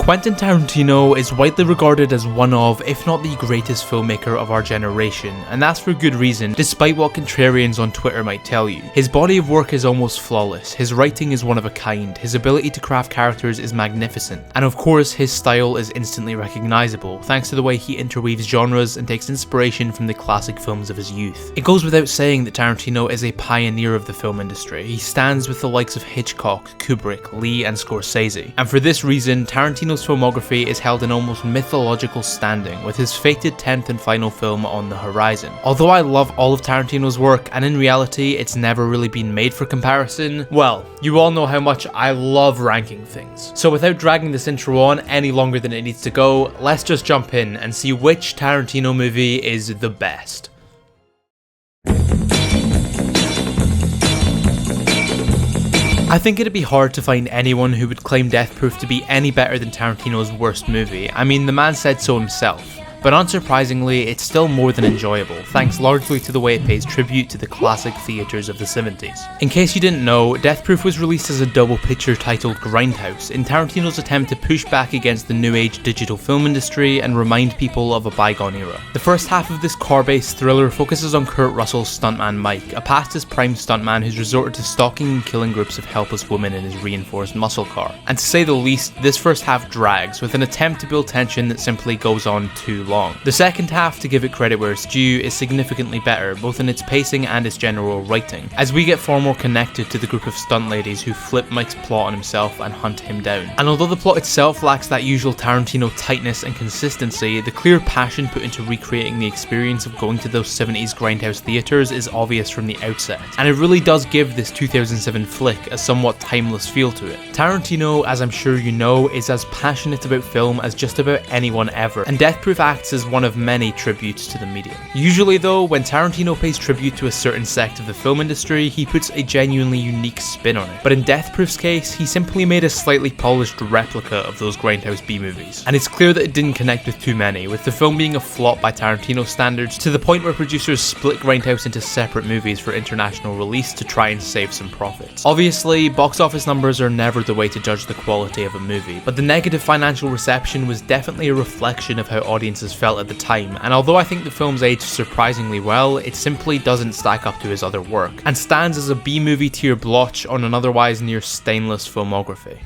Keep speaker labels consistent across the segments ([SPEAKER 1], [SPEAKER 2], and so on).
[SPEAKER 1] Quentin Tarantino is widely regarded as one of, if not the greatest filmmaker of our generation, and that's for good reason, despite what contrarians on Twitter might tell you. His body of work is almost flawless, his writing is one of a kind, his ability to craft characters is magnificent, and of course his style is instantly recognisable, thanks to the way he interweaves genres and takes inspiration from the classic films of his youth. It goes without saying that Tarantino is a pioneer of the film industry. He stands with the likes of Hitchcock, Kubrick, Lee and Scorsese, and for this reason, Tarantino's filmography is held in almost mythological standing, with his fated 10th and final film on the horizon. Although I love all of Tarantino's work, and in reality it's never really been made for comparison, well, you all know how much I love ranking things. So without dragging this intro on any longer than it needs to go, let's just jump in and see which Tarantino movie is the best. I think it'd be hard to find anyone who would claim Death Proof to be any better than Tarantino's worst movie. I mean, the man said so himself. But unsurprisingly, it's still more than enjoyable, thanks largely to the way it pays tribute to the classic theatres of the 70s. In case you didn't know, Death Proof was released as a double picture titled Grindhouse, in Tarantino's attempt to push back against the new age digital film industry and remind people of a bygone era. The first half of this car-based thriller focuses on Kurt Russell's stuntman Mike, a past his prime stuntman who's resorted to stalking and killing groups of helpless women in his reinforced muscle car. And to say the least, this first half drags, with an attempt to build tension that simply goes on too long. The second half, to give it credit where it's due, is significantly better, both in its pacing and its general writing, as we get far more connected to the group of stunt ladies who flip Mike's plot on himself and hunt him down. And although the plot itself lacks that usual Tarantino tightness and consistency, the clear passion put into recreating the experience of going to those 70s grindhouse theatres is obvious from the outset, and it really does give this 2007 flick a somewhat timeless feel to it. Tarantino, as I'm sure you know, is as passionate about film as just about anyone ever, and Death Proof acts as one of many tributes to the medium. Usually though, when Tarantino pays tribute to a certain sect of the film industry, he puts a genuinely unique spin on it. But in Death Proof's case, he simply made a slightly polished replica of those grindhouse B-movies. And it's clear that it didn't connect with too many, with the film being a flop by Tarantino standards, to the point where producers split Grindhouse into separate movies for international release to try and save some profits. Obviously, box office numbers are never the way to judge the quality of a movie, but the negative financial reception was definitely a reflection of how audiences felt at the time, and although I think the film's aged surprisingly well, it simply doesn't stack up to his other work, and stands as a B-movie tier blotch on an otherwise near stainless filmography.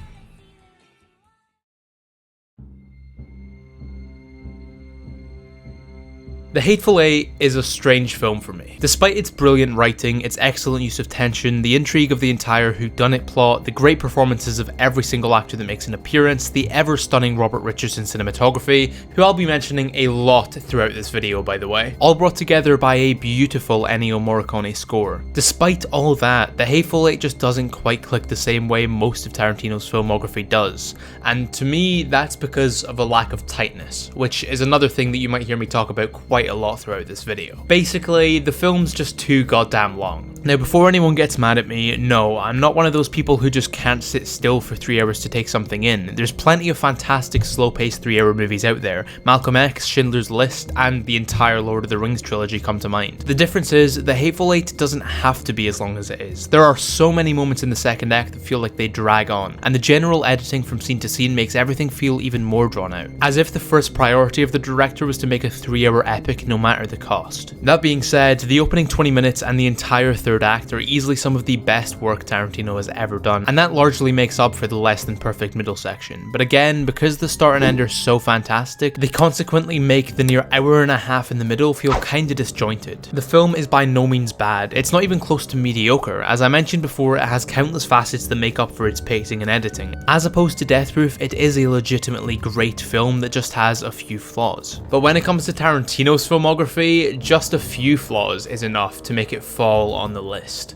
[SPEAKER 1] The Hateful Eight is a strange film for me. Despite its brilliant writing, its excellent use of tension, the intrigue of the entire whodunit plot, the great performances of every single actor that makes an appearance, the ever-stunning Robert Richardson cinematography, who I'll be mentioning a lot throughout this video by the way, all brought together by a beautiful Ennio Morricone score. Despite all that, The Hateful Eight just doesn't quite click the same way most of Tarantino's filmography does, and to me that's because of a lack of tightness, which is another thing that you might hear me talk about quite a lot throughout this video. Basically, the film's just too goddamn long. Now before anyone gets mad at me, no, I'm not one of those people who just can't sit still for 3 hours to take something in. There's plenty of fantastic slow-paced 3-hour movies out there. Malcolm X, Schindler's List, and the entire Lord of the Rings trilogy come to mind. The difference is, The Hateful Eight doesn't have to be as long as it is. There are so many moments in the second act that feel like they drag on, and the general editing from scene to scene makes everything feel even more drawn out, as if the first priority of the director was to make a 3-hour epic no matter the cost. That being said, the opening 20 minutes and the entire third act are easily some of the best work Tarantino has ever done, and that largely makes up for the less than perfect middle section. But again, because the start and end are so fantastic, they consequently make the near hour and a half in the middle feel kinda disjointed. The film is by no means bad, it's not even close to mediocre. As I mentioned before, it has countless facets that make up for its pacing and editing. As opposed to Death Proof, it is a legitimately great film that just has a few flaws. But when it comes to Tarantino's filmography, just a few flaws is enough to make it fall on the list.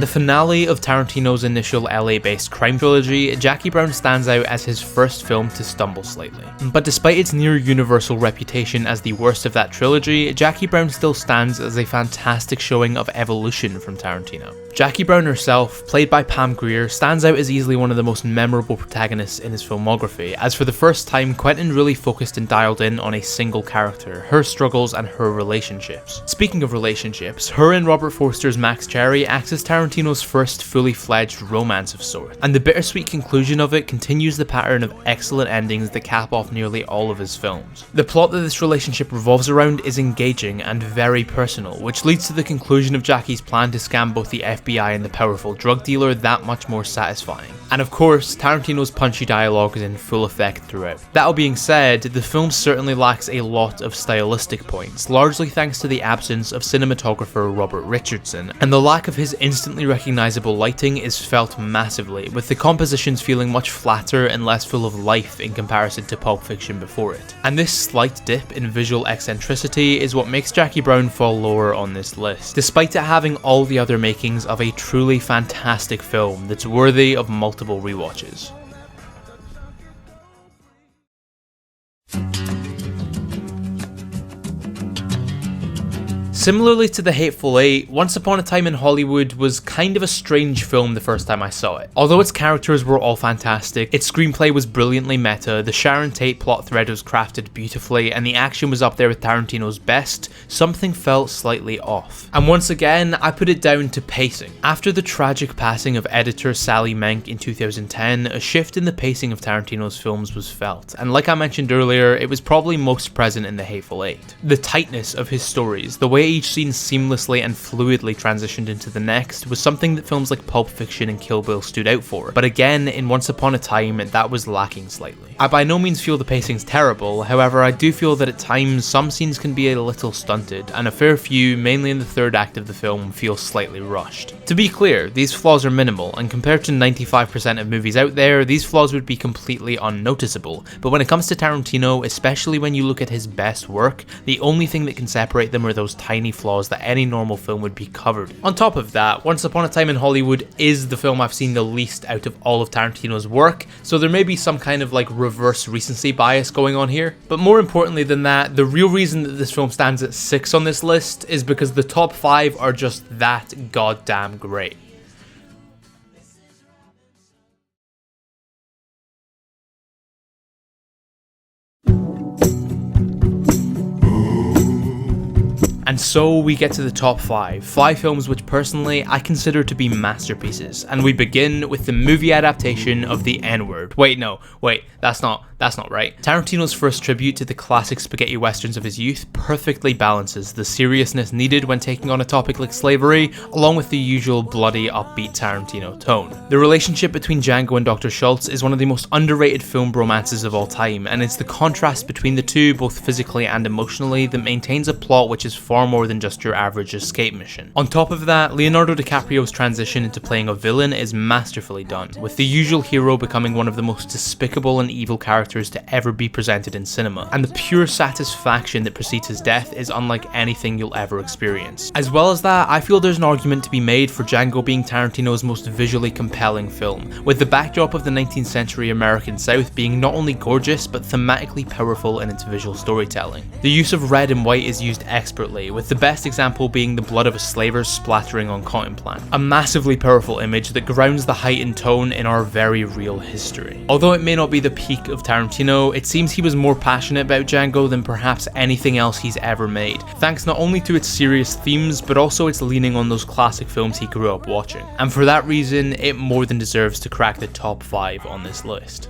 [SPEAKER 1] The finale of Tarantino's initial LA-based crime trilogy, Jackie Brown stands out as his first film to stumble slightly. But despite its near-universal reputation as the worst of that trilogy, Jackie Brown still stands as a fantastic showing of evolution from Tarantino. Jackie Brown herself, played by Pam Grier, stands out as easily one of the most memorable protagonists in his filmography, as for the first time Quentin really focused and dialed in on a single character, her struggles and her relationships. Speaking of relationships, her and Robert Forster's Max Cherry acts as Tarantino's Tarantino's first fully fledged romance of sorts, and the bittersweet conclusion of it continues the pattern of excellent endings that cap off nearly all of his films. The plot that this relationship revolves around is engaging and very personal, which leads to the conclusion of Jackie's plan to scam both the FBI and the powerful drug dealer that much more satisfying. And of course, Tarantino's punchy dialogue is in full effect throughout. That all being said, the film certainly lacks a lot of stylistic points, largely thanks to the absence of cinematographer Robert Richardson, and the lack of his instantly recognizable lighting is felt massively, with the compositions feeling much flatter and less full of life in comparison to Pulp Fiction before it. And this slight dip in visual eccentricity is what makes Jackie Brown fall lower on this list, despite it having all the other makings of a truly fantastic film that's worthy of multiple rewatches. Similarly to The Hateful Eight, Once Upon a Time in Hollywood was kind of a strange film the first time I saw it. Although its characters were all fantastic, its screenplay was brilliantly meta, the Sharon Tate plot thread was crafted beautifully, and the action was up there with Tarantino's best, something felt slightly off. And once again, I put it down to pacing. After the tragic passing of editor Sally Menke in 2010, a shift in the pacing of Tarantino's films was felt, and like I mentioned earlier, it was probably most present in The Hateful Eight. The tightness of his stories, the way each scene seamlessly and fluidly transitioned into the next, was something that films like Pulp Fiction and Kill Bill stood out for, but again, in Once Upon a Time, that was lacking slightly. I by no means feel the pacing's terrible, however I do feel that at times some scenes can be a little stunted, and a fair few, mainly in the third act of the film, feel slightly rushed. To be clear, these flaws are minimal, and compared to 95% of movies out there, these flaws would be completely unnoticeable, but when it comes to Tarantino, especially when you look at his best work, the only thing that can separate them are those tiny flaws that any normal film would be covered in. On top of that, Once Upon a Time in Hollywood is the film I've seen the least out of all of Tarantino's work, so there may be some kind of like reverse recency bias going on here. But more importantly than that, the real reason that this film stands at 6 on this list is because the top 5 are just that goddamn great. And so we get to the top 5 films which personally I consider to be masterpieces, and we begin with the movie adaptation of The N-Word. That's not right. Tarantino's first tribute to the classic spaghetti westerns of his youth perfectly balances the seriousness needed when taking on a topic like slavery, along with the usual bloody, upbeat Tarantino tone. The relationship between Django and Dr. Schultz is one of the most underrated film romances of all time, and it's the contrast between the two, both physically and emotionally, that maintains a plot which is far more than just your average escape mission. On top of that, Leonardo DiCaprio's transition into playing a villain is masterfully done, with the usual hero becoming one of the most despicable and evil characters to ever be presented in cinema, and the pure satisfaction that precedes his death is unlike anything you'll ever experience. As well as that, I feel there's an argument to be made for Django being Tarantino's most visually compelling film, with the backdrop of the 19th century American South being not only gorgeous but thematically powerful in its visual storytelling. The use of red and white is used expertly, with the best example being the blood of a slaver splattering on cotton plant, a massively powerful image that grounds the heightened tone in our very real history. Although it may not be the peak of Tarantino, it seems he was more passionate about Django than perhaps anything else he's ever made, thanks not only to its serious themes but also its leaning on those classic films he grew up watching. And for that reason, it more than deserves to crack the top 5 on this list.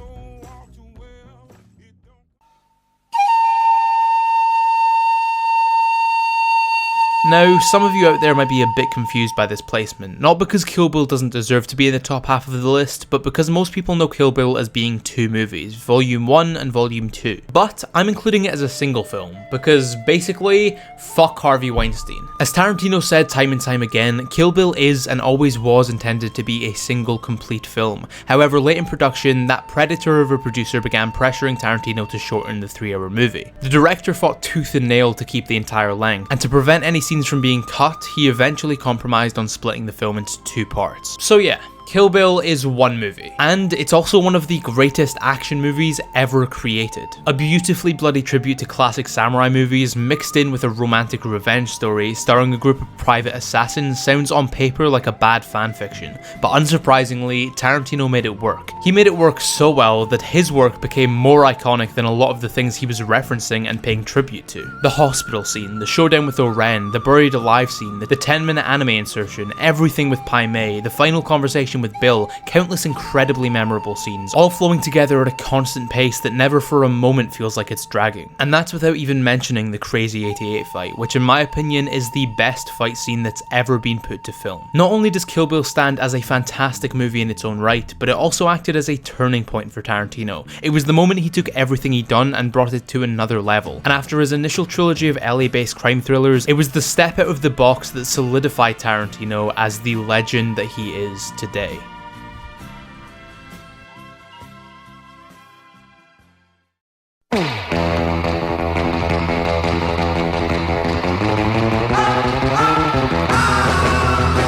[SPEAKER 1] Now, some of you out there might be a bit confused by this placement, not because Kill Bill doesn't deserve to be in the top half of the list, but because most people know Kill Bill as being 2 movies, Volume 1 and Volume 2. But I'm including it as a single film, because basically, fuck Harvey Weinstein. As Tarantino said time and time again, Kill Bill is and always was intended to be a single complete film. However, late in production, that predator of a producer began pressuring Tarantino to shorten the 3-hour movie. The director fought tooth and nail to keep the entire length, and to prevent any scenes from being cut, he eventually compromised on splitting the film into 2 parts. So yeah, Kill Bill is one movie, and it's also one of the greatest action movies ever created. A beautifully bloody tribute to classic samurai movies mixed in with a romantic revenge story starring a group of private assassins sounds on paper like a bad fanfiction, but unsurprisingly, Tarantino made it work. He made it work so well that his work became more iconic than a lot of the things he was referencing and paying tribute to. The hospital scene, the showdown with Oren, the buried alive scene, the 10-minute anime insertion, everything with Pai Mei, the final conversation with Bill, countless incredibly memorable scenes, all flowing together at a constant pace that never for a moment feels like it's dragging. And that's without even mentioning the Crazy 88 fight, which in my opinion is the best fight scene that's ever been put to film. Not only does Kill Bill stand as a fantastic movie in its own right, but it also acted as a turning point for Tarantino. It was the moment he took everything he'd done and brought it to another level. And after his initial trilogy of LA-based crime thrillers, it was the step out of the box that solidified Tarantino as the legend that he is today.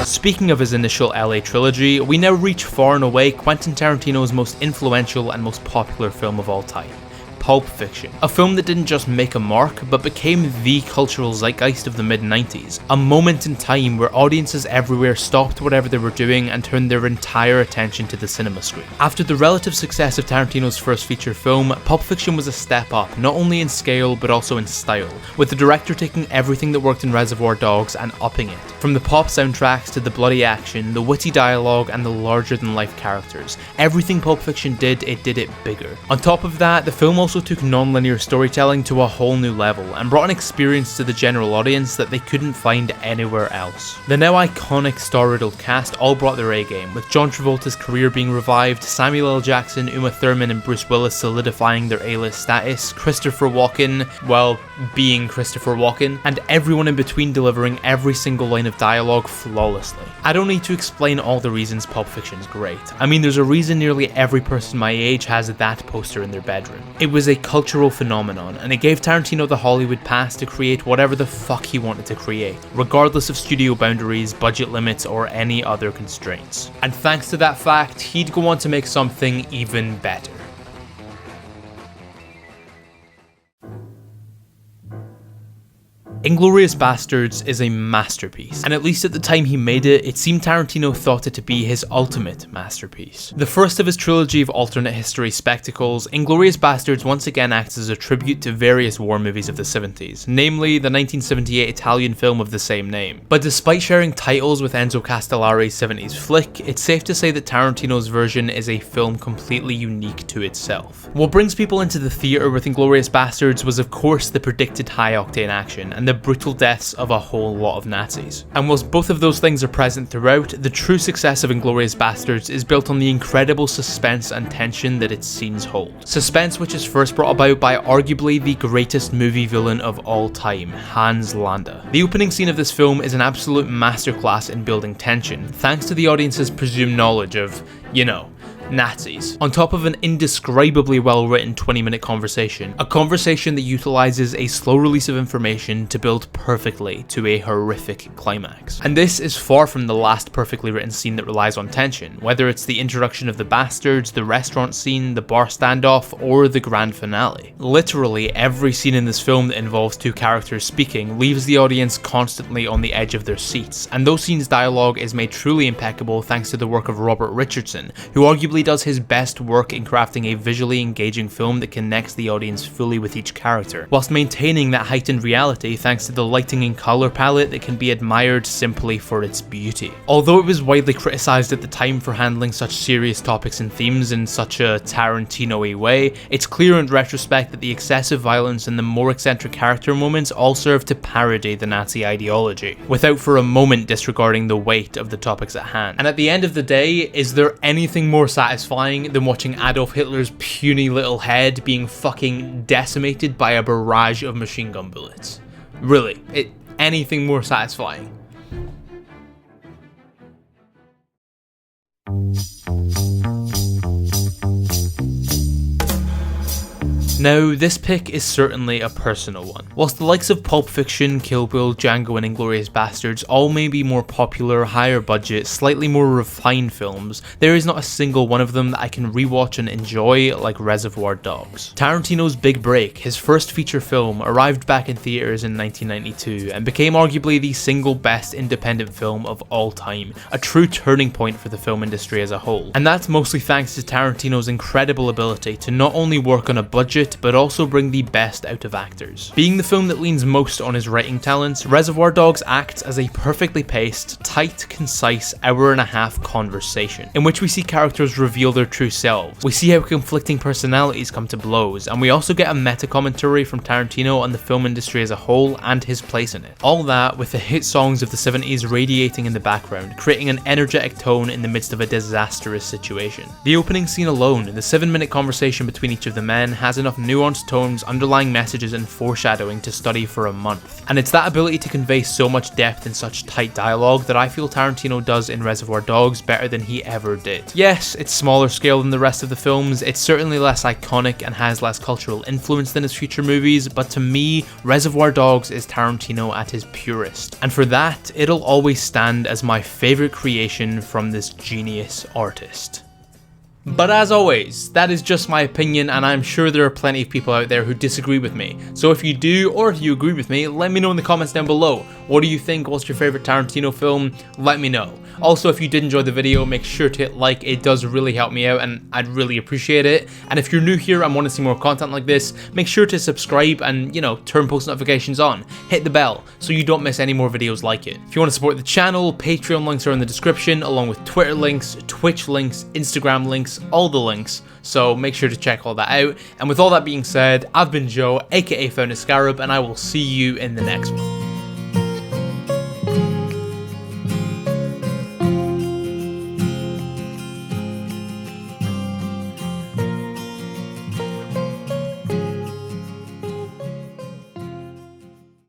[SPEAKER 1] Speaking of his initial LA trilogy, we now reach far and away Quentin Tarantino's most influential and most popular film of all time. Pulp Fiction, a film that didn't just make a mark, but became the cultural zeitgeist of the mid-90s, a moment in time where audiences everywhere stopped whatever they were doing and turned their entire attention to the cinema screen. After the relative success of Tarantino's first feature film, Pulp Fiction was a step up, not only in scale but also in style, with the director taking everything that worked in Reservoir Dogs and upping it. From the pop soundtracks to the bloody action, the witty dialogue and the larger-than-life characters, everything Pulp Fiction did, it did it bigger. On top of that, the film also took non-linear storytelling to a whole new level and brought an experience to the general audience that they couldn't find anywhere else. The now iconic star-riddled cast all brought their A-game, with John Travolta's career being revived, Samuel L. Jackson, Uma Thurman and Bruce Willis solidifying their A-list status, Christopher Walken, well, being Christopher Walken, and everyone in between delivering every single line of dialogue flawlessly. I don't need to explain all the reasons Pulp Fiction is great. I mean, there's a reason nearly every person my age has that poster in their bedroom. It was a cultural phenomenon, and it gave Tarantino the Hollywood pass to create whatever the fuck he wanted to create, regardless of studio boundaries, budget limits, or any other constraints. And thanks to that fact, he'd go on to make something even better. Inglorious Bastards is a masterpiece, and at least at the time he made it, it seemed Tarantino thought it to be his ultimate masterpiece. The first of his trilogy of alternate history spectacles, Inglorious Bastards once again acts as a tribute to various war movies of the 70s, namely the 1978 Italian film of the same name. But despite sharing titles with Enzo Castellari's 70s flick, it's safe to say that Tarantino's version is a film completely unique to itself. What brings people into the theatre with Inglorious Bastards was of course the predicted high-octane action, and the brutal deaths of a whole lot of Nazis. And whilst both of those things are present throughout, the true success of Inglorious Bastards is built on the incredible suspense and tension that its scenes hold. Suspense which is first brought about by arguably the greatest movie villain of all time, Hans Landa. The opening scene of this film is an absolute masterclass in building tension, thanks to the audience's presumed knowledge of, you know, Nazis, on top of an indescribably well-written 20-minute conversation, a conversation that utilizes a slow release of information to build perfectly to a horrific climax. And this is far from the last perfectly written scene that relies on tension, whether it's the introduction of the bastards, the restaurant scene, the bar standoff, or the grand finale. Literally every scene in this film that involves two characters speaking leaves the audience constantly on the edge of their seats, and those scenes' dialogue is made truly impeccable thanks to the work of Robert Richardson, who arguably does his best work in crafting a visually engaging film that connects the audience fully with each character, whilst maintaining that heightened reality thanks to the lighting and colour palette that can be admired simply for its beauty. Although it was widely criticised at the time for handling such serious topics and themes in such a Tarantino-y way, it's clear in retrospect that the excessive violence and the more eccentric character moments all serve to parody the Nazi ideology, without for a moment disregarding the weight of the topics at hand. And at the end of the day, is there anything more satisfying than watching Adolf Hitler's puny little head being fucking decimated by a barrage of machine gun bullets? Really, anything more satisfying? Now, this pick is certainly a personal one. Whilst the likes of Pulp Fiction, Kill Bill, Django and Inglorious Bastards all may be more popular, higher budget, slightly more refined films, there is not a single one of them that I can rewatch and enjoy like Reservoir Dogs. Tarantino's big break, his first feature film, arrived back in theaters in 1992 and became arguably the single best independent film of all time, a true turning point for the film industry as a whole. And that's mostly thanks to Tarantino's incredible ability to not only work on a budget, but also bring the best out of actors. Being the film that leans most on his writing talents, Reservoir Dogs acts as a perfectly paced, tight, concise hour-and-a-half conversation, in which we see characters reveal their true selves. We see how conflicting personalities come to blows, and we also get a meta-commentary from Tarantino on the film industry as a whole and his place in it. All that with the hit songs of the 70s radiating in the background, creating an energetic tone in the midst of a disastrous situation. The opening scene alone, the 7-minute conversation between each of the men, has enough nuanced tones, underlying messages and foreshadowing to study for a month. And it's that ability to convey so much depth in such tight dialogue that I feel Tarantino does in Reservoir Dogs better than he ever did. Yes, it's smaller scale than the rest of the films, it's certainly less iconic and has less cultural influence than his future movies, but to me, Reservoir Dogs is Tarantino at his purest. And for that, it'll always stand as my favourite creation from this genius artist. But as always, that is just my opinion, and I'm sure there are plenty of people out there who disagree with me. So if you do, or if you agree with me, let me know in the comments down below. What do you think? What's your favourite Tarantino film? Let me know. Also, if you did enjoy the video, make sure to hit like, it does really help me out and I'd really appreciate it. And if you're new here and want to see more content like this, make sure to subscribe and, turn post notifications on. Hit the bell so you don't miss any more videos like it. If you want to support the channel, Patreon links are in the description, along with Twitter links, Twitch links, Instagram links, all the links. So make sure to check all that out. And with all that being said, I've been Joe, aka Found a Scarab, and I will see you in the next one.